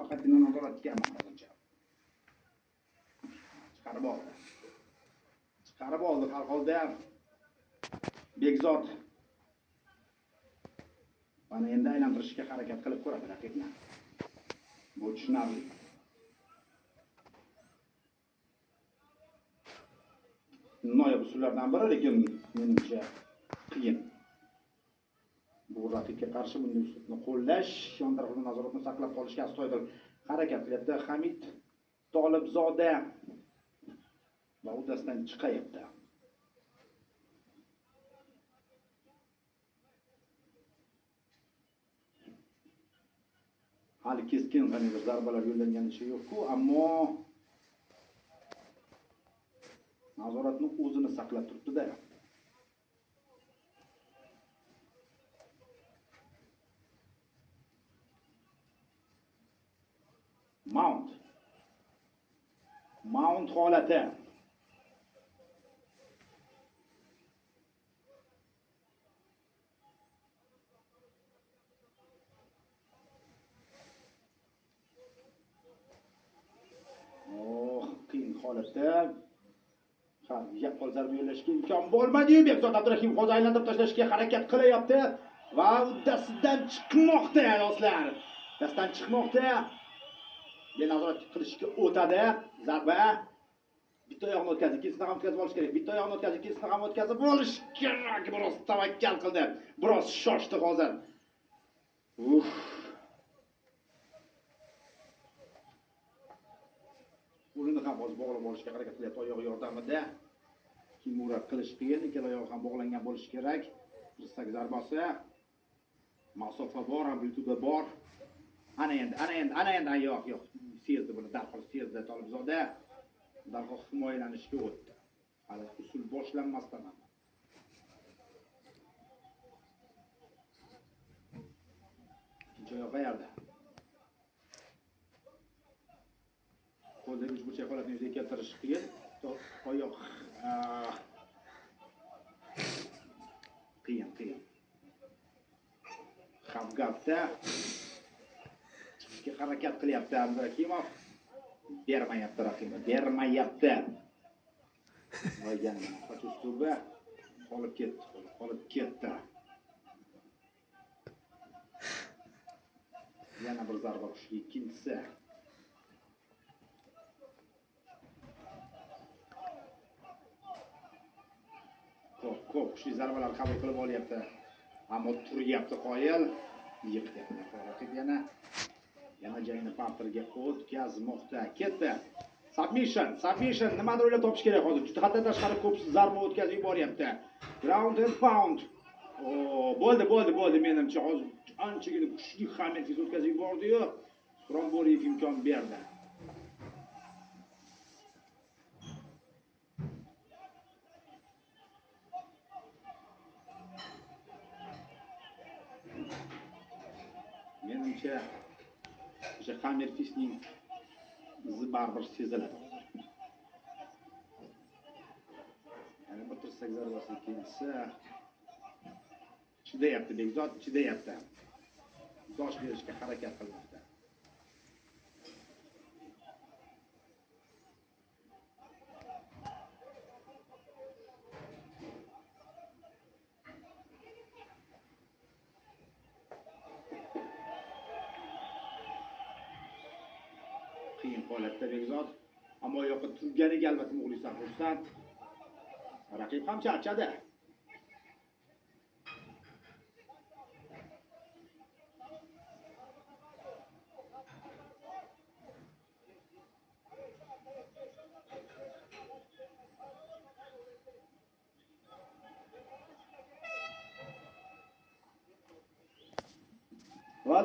faqatgina nazorat tikaman hozircha. Chiqarib oldi. Har holda Bekzod mana endi aylantirishga harakat qilib ko'radi raqibni. Bu tushunarli. Noyob usullardan biri, lekin menimcha qiyin. Bu raqibga qarshi bunday uslubni qo'llash, yon tarafdan nazoratni saqlab qolishga astoydil harakat qilyapti Hamid Tolibzoda va uddasidan chiqayapti. Hali keskin qanday zarbalar yo'llanganicha yo'q-ku, ammo nazoratni o'zini saqlab turibdi-da. Mount holati. Qiyin holatda. Yaqqol zarba yo'llashga imkon bo'lmadi. Bekzod Abdurahimov hozir aylantirib tashlashga harakat qilyapti va uddasidan chiqmoqda do'stlar. Uddasidan chiqmoqda. Nazorat qilishga o'tadi. Zarba. Bitta oyoqni o'tkazib, ikkinchisini ham o'tkazib olish kerak. Bitta oyoqni o'tkazib, ikkinchisini ham o'tkazib olish kerak. Biroz tavakkal qildi. Biroz shoshdi hozir. Qo'lini ham hozir bog'lab olishga harakat qilyapti oyoq yordamida. Kimura qilish qiyin, ikkala oyog'i ham bog'langan bo'lishi kerak. Dirsak zarbasi. Masofa bor, amplituda bor. Ana endi yo'q. Sezdi buni, darhol sezdi Tolibzoda. Darhol himoyalanishga o'tdi. Hali usul boshlanmasdan ham. Ikkinchi oyoq qayerda? Qo'lda uchburchak holatni yuzaga keltirish qiyin. Oyoq qiyin. Xavgafda chiqishga harakat qilyapti Abdurahimov. Bermayapti raqibi, bermayapti. Voygan qoch ustubi qolib ketdi. Yana bir zarba kuchli, ikkinchisi. Ko'p kuchli zarbalar qabul qilib olyapti. Ammo turyapti qoyil. Yiqdi raqib yana jangni parterga o'tkazmoqda. Ketdi. Submission. Nimadir o'ylab topish kerak hozir. Juda haddan tashqari ko'p zarba o'tkazib yuboryapti. Ground and pound. Bo'ldi menimcha hozir anchagina kuchli Hamid o'tkazib yubordi-yu, Suramboriyev imkon berdi. Menimcha o'sha Hamid Fisning izi baribir seziladi. Yana bir tirsak zarbasi ikkinchisi. Chidayapti Bekzod, chidayapti. Dosh berishga harakat qilmoqda. Qiyin holatda Bekzod, ammo yoqqa turganiga albatta muxlislar xursand. Raqib ham charchadi. Va